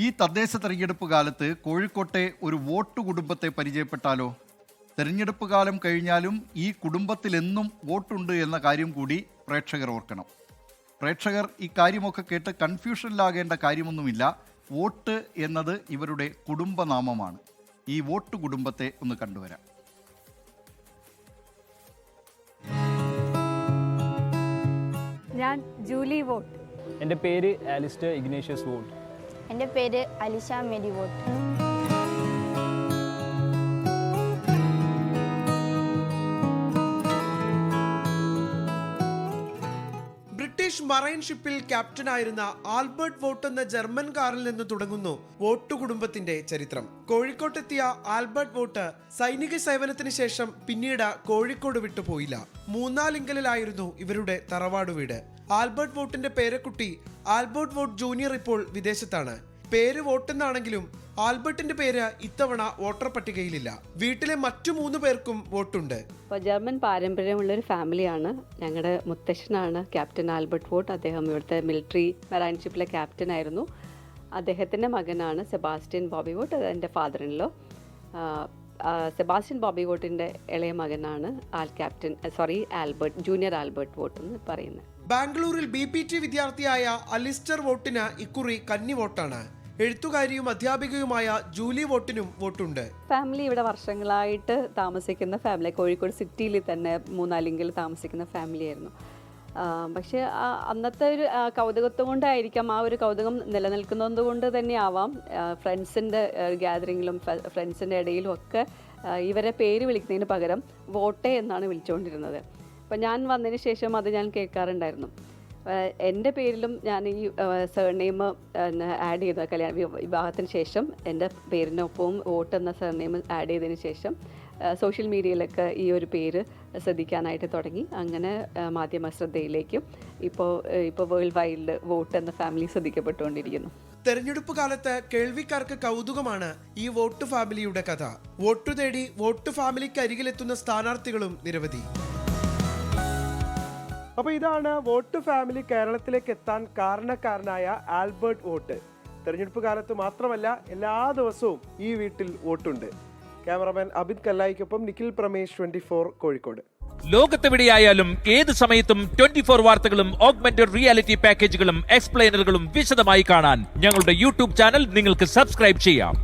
ഈ തദ്ദേശ തെരഞ്ഞെടുപ്പ് കാലത്ത് കോഴിക്കോട്ടെ ഒരു വോട്ട് കുടുംബത്തെ പരിചയപ്പെട്ടാലോ? തെരഞ്ഞെടുപ്പ് കാലം കഴിഞ്ഞാലും ഈ കുടുംബത്തിൽ എന്നും വോട്ടുണ്ട് എന്ന കാര്യം കൂടി പ്രേക്ഷകർ ഓർക്കണം. പ്രേക്ഷകർ ഈ കാര്യമൊക്കെ കേട്ട് കൺഫ്യൂഷനിലാകേണ്ട കാര്യമൊന്നുമില്ല. വോട്ട് എന്നത് ഇവരുടെ കുടുംബനാമമാണ്. ഈ വോട്ട് കുടുംബത്തെ ഒന്ന് കണ്ടുവരാം. ഞാൻ ജൂലി വോട്ട്. എൻ്റെ പേര് ആലിസ്റ്റർ ഇഗ്നേഷ്യസ് വോട്ട്. എൻ്റെ പേര് Alisha Mary Vote. British marine ഷിപ്പിൽ ക്യാപ്റ്റനായിരുന്ന ആൽബർട്ട് വോട്ട് എന്ന ജർമ്മൻകാരിൽ നിന്ന് തുടങ്ങുന്നു വോട്ട് കുടുംബത്തിന്റെ ചരിത്രം. കോഴിക്കോട്ടെത്തിയ ആൽബർട്ട് വോട്ട് സൈനിക സേവനത്തിന് ശേഷം പിന്നീട് കോഴിക്കോട് വിട്ടുപോയില്ല. മൂന്നാലിങ്കലിലായിരുന്നു ഇവരുടെ തറവാട് വീട്. ആൽബർട്ട് വോട്ടിന്റെ പേരക്കുട്ടി ആൽബർട്ട് വോട്ട് ജൂനിയർ ഇപ്പോൾ വിദേശത്താണ്. പേര് വോട്ടെന്നാണെങ്കിലും ആൽബർട്ടിന്റെ പേര് ഇത്തവണ വോട്ടർ പട്ടികയിലില്ല. വീട്ടിലെ മറ്റു 3 പേർക്കും വോട്ടുണ്ട്. അപ്പോൾ ജർമ്മൻ പാരമ്പര്യമുള്ളൊരു ഫാമിലിയാണ്. ഞങ്ങളുടെ മുത്തശ്ശനാണ് ക്യാപ്റ്റൻ ആൽബർട്ട് വോട്ട്. അദ്ദേഹം ഇവിടുത്തെ മിലിറ്ററി മറൈൻ ഷിപ്പിലെ ക്യാപ്റ്റൻ ആയിരുന്നു. അദ്ദേഹത്തിൻ്റെ മകനാണ് സെബാസ്റ്റ്യൻ ബോബി വോട്ട്. അത് എൻ്റെ ഫാദറിനിലോ. സെബാസ്റ്റ്യൻ ബോബി വോട്ടിൻ്റെ ഇളയ മകനാണ് ആൽബർട്ട് ജൂനിയർ ആൽബർട്ട് വോട്ട് എന്ന് പറയുന്നത്. ബാംഗ്ലൂരിൽ BPT വിദ്യാർത്ഥിയായ അലിസ്റ്റർ വോട്ടിന് ഇക്കുറി കന്നി വോട്ടാണ്. എഴുത്തുകാരിയും അധ്യാപികയുമായ ജൂലി വോട്ടിനും വോട്ടുണ്ട്. ഫാമിലി ഇവിടെ വർഷങ്ങളായിട്ട് താമസിക്കുന്ന ഫാമിലി, കോഴിക്കോട് സിറ്റിയിൽ തന്നെ മൂന്നാലിങ്കിൽ താമസിക്കുന്ന ഫാമിലി ആയിരുന്നു. പക്ഷേ അന്നത്തെ ഒരു കൗതുകത്വം കൊണ്ടായിരിക്കാം, ആ ഒരു കൗതുകം നിലനിൽക്കുന്നത് കൊണ്ട് തന്നെ ആവാം, ഫ്രണ്ട്സിൻ്റെ ഗ്യാതറിങ്ങിലും ഫ്രണ്ട്സിൻ്റെ ഇടയിലും ഒക്കെ ഇവരെ പേര് വിളിക്കുന്നതിന് പകരം വോട്ടെ എന്നാണ് വിളിച്ചുകൊണ്ടിരുന്നത്. അപ്പം ഞാൻ വന്നതിന് ശേഷം അത് ഞാൻ കേൾക്കാറുണ്ടായിരുന്നു. എൻ്റെ പേരിലും ഞാൻ ഈ സർനെയിം ആഡ് ചെയ്ത വിവാഹത്തിന് ശേഷം എൻ്റെ പേരിനൊപ്പവും വോട്ട് എന്ന സർനെയിം ആഡ് ചെയ്തതിന് ശേഷം സോഷ്യൽ മീഡിയയിലൊക്കെ ഈ ഒരു പേര് ശ്രദ്ധിക്കാനായിട്ട് തുടങ്ങി. അങ്ങനെ മാധ്യമ ശ്രദ്ധയിലേക്കും ഇപ്പോൾ വേൾഡ് വൈഡിൽ വോട്ട് എന്ന ഫാമിലി ശ്രദ്ധിക്കപ്പെട്ടുകൊണ്ടിരിക്കുന്നു. തെരഞ്ഞെടുപ്പ് കാലത്ത് കേൾവിക്കാർക്ക് കൗതുകമാണ് ഈ വോട്ട് ഫാമിലിയുടെ കഥ. വോട്ടു തേടി വോട്ട് ഫാമിലിക്ക് അരികിലെത്തുന്ന സ്ഥാനാർത്ഥികളും നിരവധി. അപ്പോൾ ഇതാണ് വോട്ട് ഫാമിലി കേരളത്തിലേക്ക് എത്താൻ കാരണക്കാരനായ ആൽബർട്ട് വോട്ട്. തെരഞ്ഞെടുപ്പ് കാലത്ത് മാത്രമല്ല എല്ലാ ദിവസവും ഈ വീട്ടിൽ വോട്ടുണ്ട്. ക്യാമറമാൻ അബിദ് കല്ലായിക്കൊപ്പം നിഖിൽ പ്രമേഷ്, 24 കോഴിക്കോട്. ലോകത്തെവിടെയായാലും ഏത് സമയത്തും 24 വാർത്തകളും ഓഗ്മെന്റഡ് റിയാലിറ്റി പാക്കേജുകളും എക്സ്പ്ലെയിനറുകളും വിശദമായി കാണാൻ ഞങ്ങളുടെ യൂട്യൂബ് ചാനൽ നിങ്ങൾക്ക് സബ്സ്ക്രൈബ് ചെയ്യാം.